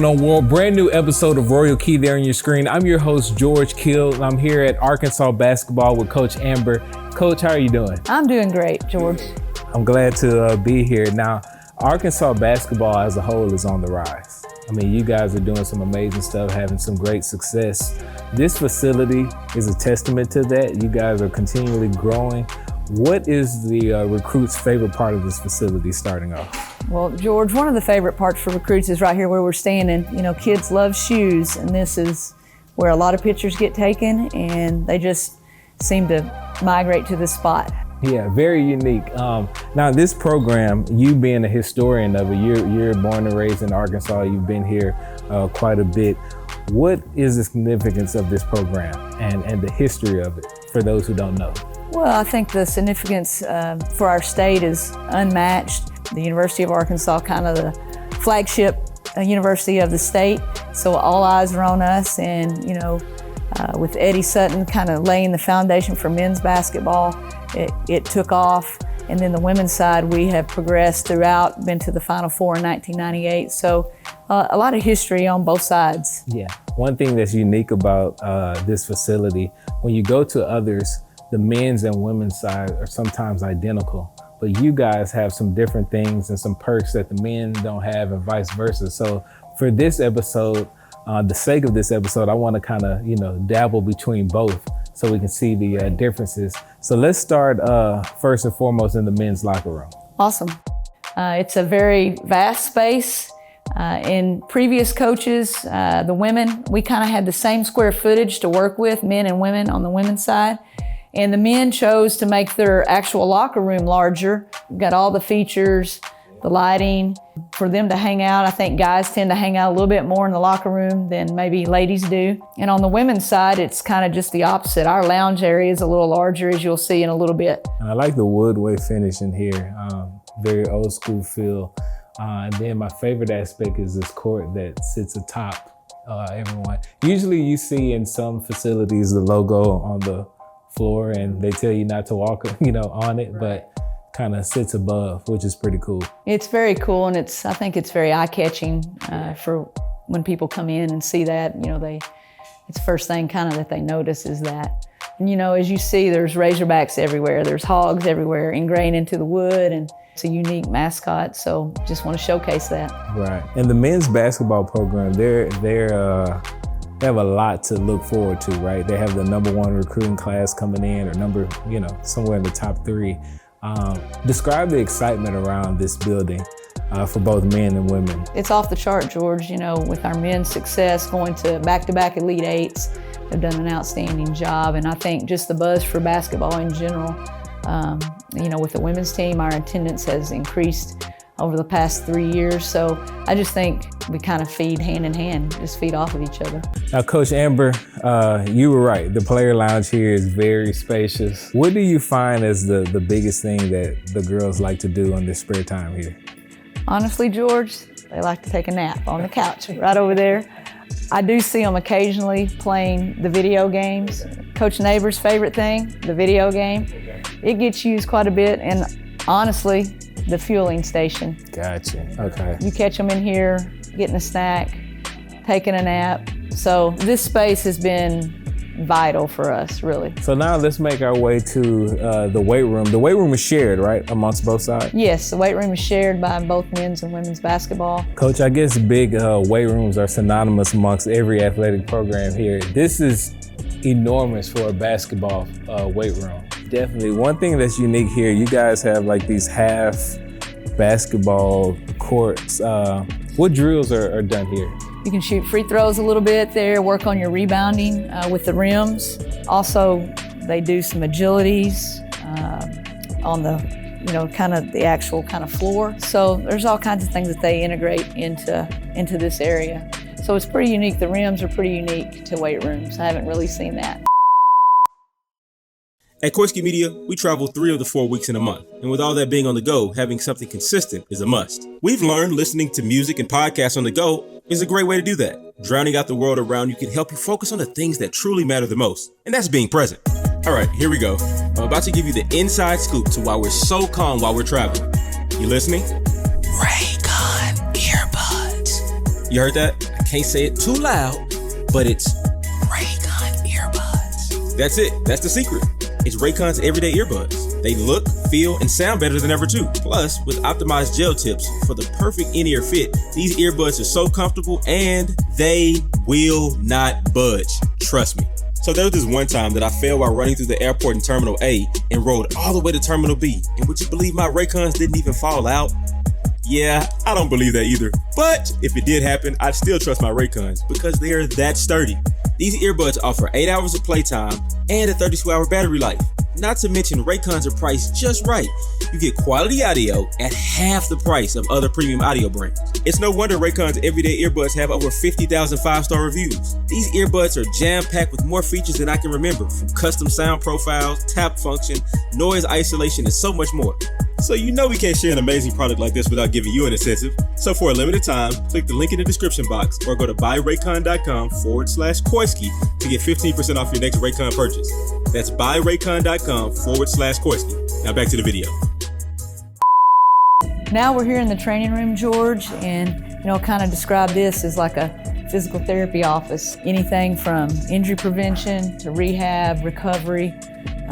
going on, world? Brand new episode of Royal Key there on your screen. I'm your host, George Kill, and I'm here at Arkansas basketball with Coach Amber. Coach, how are you doing? I'm doing great, George. I'm glad to be here. Now, Arkansas basketball as a whole is on the rise. I mean, you guys are doing some amazing stuff, having some great success. This facility is a testament to that. You guys are continually growing. What is the recruit's favorite part of this facility starting off? Well, George, one of the favorite parts for recruits is right here where we're standing. You know, kids love shoes, and this is where a lot of pictures get taken, and they just seem to migrate to this spot. Yeah, very unique. Now, this program, you being a historian of it, you're born and raised in Arkansas. You've been here quite a bit. What is the significance of this program and the history of it for those who don't know? Well, I think the significance for our state is unmatched. The University of Arkansas, kind of the flagship university of the state, so all eyes are on us. And you know, with Eddie Sutton kind of laying the foundation for men's basketball, it took off. And then the women's side, we have progressed throughout, been to the Final Four in 1998. So a lot of history on both sides. Yeah, one thing that's unique about this facility, when you go to others, the men's and women's side are sometimes identical, but you guys have some different things and some perks that the men don't have and vice versa. So for this episode, the sake of this episode, I want to kind of, dabble between both so we can see the differences. So let's start first and foremost in the men's locker room. Awesome. It's a very vast space. In previous coaches, the women, we kind of had the same square footage to work with, men and women on the women's side. And the men chose to make their actual locker room larger. We've got all the features, the lighting, for them to hang out. I think guys tend to hang out a little bit more in the locker room than maybe ladies do. And on the women's side, it's kind of just the opposite. Our lounge area is a little larger, as you'll see in a little bit. I like the woodway finish in here, very old school feel. And then my favorite aspect is this court that sits atop everyone. Usually you see in some facilities the logo on the floor and they tell you not to walk, on it, but kind of sits above, which is pretty cool. It's very cool, and I think it's very eye-catching for when people come in and see that. It's the first thing kind of that they notice is that. And as you see, there's Razorbacks everywhere. There's hogs everywhere, ingrained into the wood, and it's a unique mascot. So just want to showcase that. Right. And the men's basketball program, they have a lot to look forward to, right? They have the #1 recruiting class coming in, or somewhere in the top 3. Describe the excitement around this building for both men and women. It's off the chart, George. With our men's success going to back-to-back Elite Eights, they've done an outstanding job. And I think just the buzz for basketball in general, with the women's team, our attendance has increased over the past 3 years. So I just think we kind of feed hand in hand, just feed off of each other. Now, Coach Amber, you were right. The player lounge here is very spacious. What do you find as the biggest thing that the girls like to do on their spare time here? Honestly, George, they like to take a nap on the couch right over there. I do see them occasionally playing the video games. Coach Neighbor's favorite thing, the video game. It gets used quite a bit, and honestly, the fueling station. Gotcha, okay. You catch them in here, getting a snack, taking a nap. So this space has been vital for us, really. So now let's make our way to the weight room. The weight room is shared, right, amongst both sides? Yes, the weight room is shared by both men's and women's basketball. Coach, I guess big weight rooms are synonymous amongst every athletic program here. This is enormous for a basketball weight room. Definitely. One thing that's unique here, you guys have like these half basketball courts. What drills are done here? You can shoot free throws a little bit there, work on your rebounding with the rims. Also, they do some agilities on the, kind of the actual kind of floor. So there's all kinds of things that they integrate into this area. So it's pretty unique. The rims are pretty unique to weight rooms. I haven't really seen that. At Korsky Media, we travel 3 of the 4 weeks in a month. And with all that being on the go, having something consistent is a must. We've learned listening to music and podcasts on the go is a great way to do that. Drowning out the world around you can help you focus on the things that truly matter the most. And that's being present. All right, here we go. I'm about to give you the inside scoop to why we're so calm while we're traveling. You listening? Ray-Gun earbuds. You heard that? I can't say it too loud, but it's Raycon earbuds. That's it. That's the secret. It's Raycon's everyday earbuds. They look, feel, and sound better than ever too. Plus, with optimized gel tips for the perfect in-ear fit, these earbuds are so comfortable and they will not budge. Trust me. So there was this one time that I fell while running through the airport in Terminal A and rode all the way to Terminal B. And would you believe my Raycons didn't even fall out? Yeah, I don't believe that either. But if it did happen, I'd still trust my Raycons because they are that sturdy. These earbuds offer 8 hours of playtime and a 32-hour battery life. Not to mention Raycons are priced just right. You get quality audio at half the price of other premium audio brands. It's no wonder Raycon's everyday earbuds have over 50,000 5-star reviews. These earbuds are jam-packed with more features than I can remember, from custom sound profiles, tap function, noise isolation, and so much more. So you know we can't share an amazing product like this without giving you an incentive. So for a limited time, click the link in the description box or go to buyraycon.com/Koisky to get 15% off your next Raycon purchase. That's buyraycon.com/Koisky. Now back to the video. Now we're here in the training room, George, and kind of describe this as like a physical therapy office. Anything from injury prevention to rehab, recovery.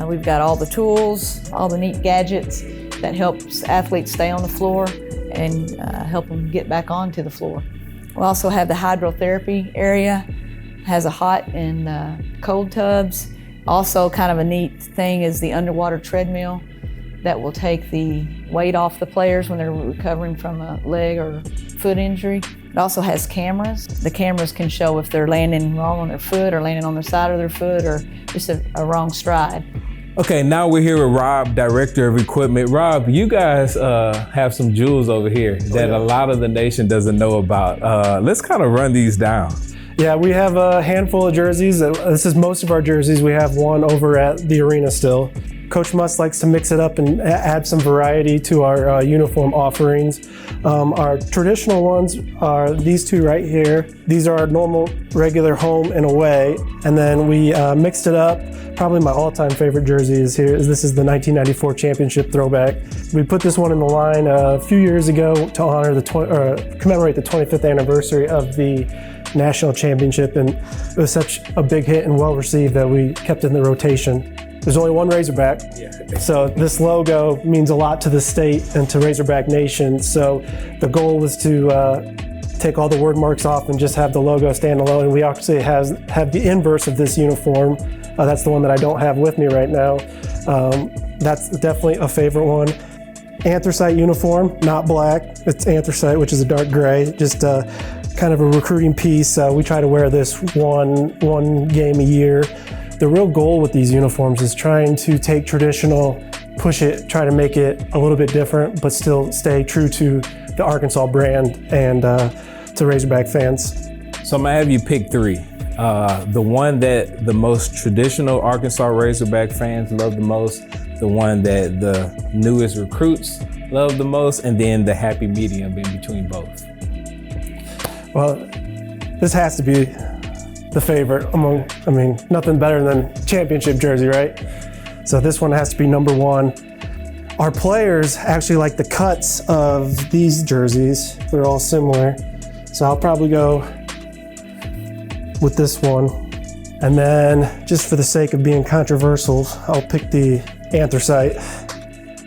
We've got all the tools, all the neat gadgets that helps athletes stay on the floor and help them get back onto the floor. We also have the hydrotherapy area, has a hot and cold tubs. Also kind of a neat thing is the underwater treadmill that will take the weight off the players when they're recovering from a leg or foot injury. It also has cameras. The cameras can show if they're landing wrong on their foot or landing on the side of their foot or just a wrong stride. Okay, now we're here with Rob, Director of Equipment. Rob, you guys have some jewels over here that a lot of the nation doesn't know about. Let's kind of run these down. Yeah, we have a handful of jerseys. This is most of our jerseys. We have one over at the arena still. Coach Musk likes to mix it up and add some variety to our uniform offerings. Our traditional ones are these two right here. These are our normal, regular home and away. And then we mixed it up. Probably my all-time favorite jersey is here. This is the 1994 championship throwback. We put this one in the line a few years ago to honor commemorate the 25th anniversary of the national championship, and it was such a big hit and well received that we kept it in the rotation. There's only one Razorback, so this logo means a lot to the state and to Razorback Nation. So the goal was to take all the word marks off and just have the logo stand alone. And we actually have the inverse of this uniform. That's the one that I don't have with me right now. That's definitely a favorite one. Anthracite uniform, not black. It's anthracite, which is a dark gray. Just kind of a recruiting piece. We try to wear this one game a year. The real goal with these uniforms is trying to take traditional, push it, try to make it a little bit different, but still stay true to the Arkansas brand and to Razorback fans. So I'm gonna have you pick three. The one that the most traditional Arkansas Razorback fans love the most, the one that the newest recruits love the most, and then the happy medium in between both. Well, this has to be the favorite nothing better than championship jersey, right? So this one has to be number one. Our players actually like the cuts of these jerseys. They're all similar. So I'll probably go with this one. And then just for the sake of being controversial, I'll pick the anthracite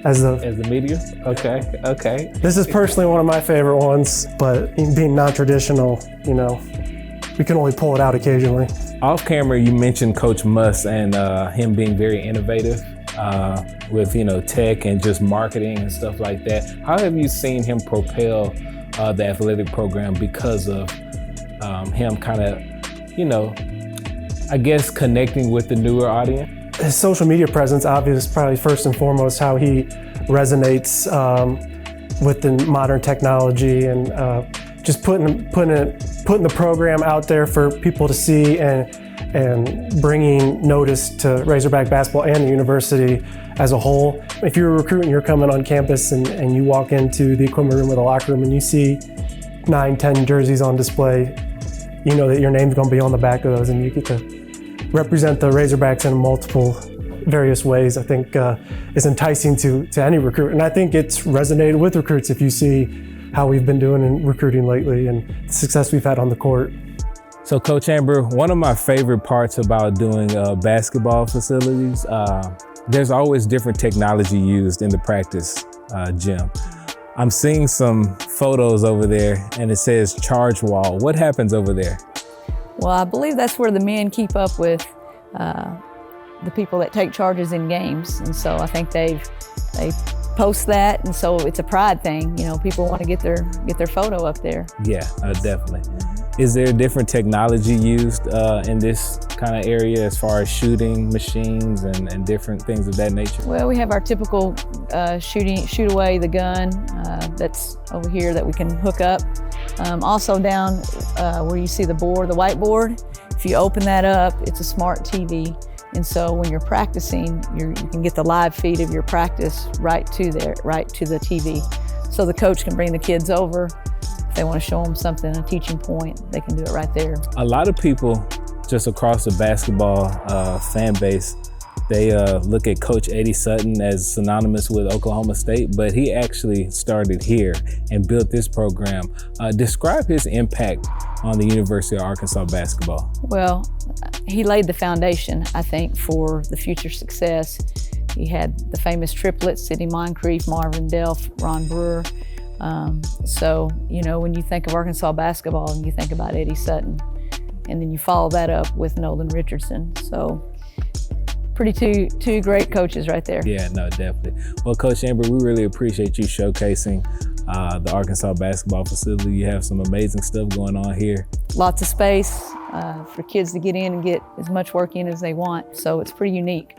as the medium? Okay. This is personally one of my favorite ones, but in being non-traditional, we can only pull it out occasionally. Off camera, you mentioned Coach Musk and him being very innovative with tech and just marketing and stuff like that. How have you seen him propel the athletic program because of him kind of, I guess connecting with the newer audience? His social media presence, obviously, probably first and foremost how he resonates with the modern technology and just putting the program out there for people to see and bringing notice to Razorback basketball and the university as a whole. If you're a recruit and you're coming on campus and you walk into the equipment room or the locker room and you see 9-10 jerseys on display, you know that your name's going to be on the back of those and you get to represent the Razorbacks in multiple various ways. I think is enticing to any recruit. And I think it's resonated with recruits if you see how we've been doing in recruiting lately and the success we've had on the court. So Coach Amber, one of my favorite parts about doing basketball facilities, there's always different technology used in the practice gym. I'm seeing some photos over there and it says charge wall. What happens over there? Well, I believe that's where the men keep up with the people that take charges in games. And so I think they post that, and so it's a pride thing. You know, people want to get their photo up there. Yeah, definitely. Is there different technology used in this kind of area as far as shooting machines and different things of that nature? Well, we have our typical shoot away the gun that's over here that we can hook up. Also down where you see the whiteboard, if you open that up, it's a smart TV. And so when you're practicing, you can get the live feed of your practice right to the TV. So the coach can bring the kids over. If they want to show them something, a teaching point, they can do it right there. A lot of people just across the basketball fan base, they look at Coach Eddie Sutton as synonymous with Oklahoma State, but he actually started here and built this program. Describe his impact on the University of Arkansas basketball. Well, he laid the foundation, I think, for the future success. He had the famous triplets, Sidney Moncrief, Marvin Delph, Ron Brewer. So, you know, when you think of Arkansas basketball, and you think about Eddie Sutton, and then you follow that up with Nolan Richardson. So, two great coaches right there. Yeah, no, definitely. Well, Coach Amber, we really appreciate you showcasing the Arkansas basketball facility. You have some amazing stuff going on here. Lots of space for kids to get in and get as much work in as they want. So it's pretty unique.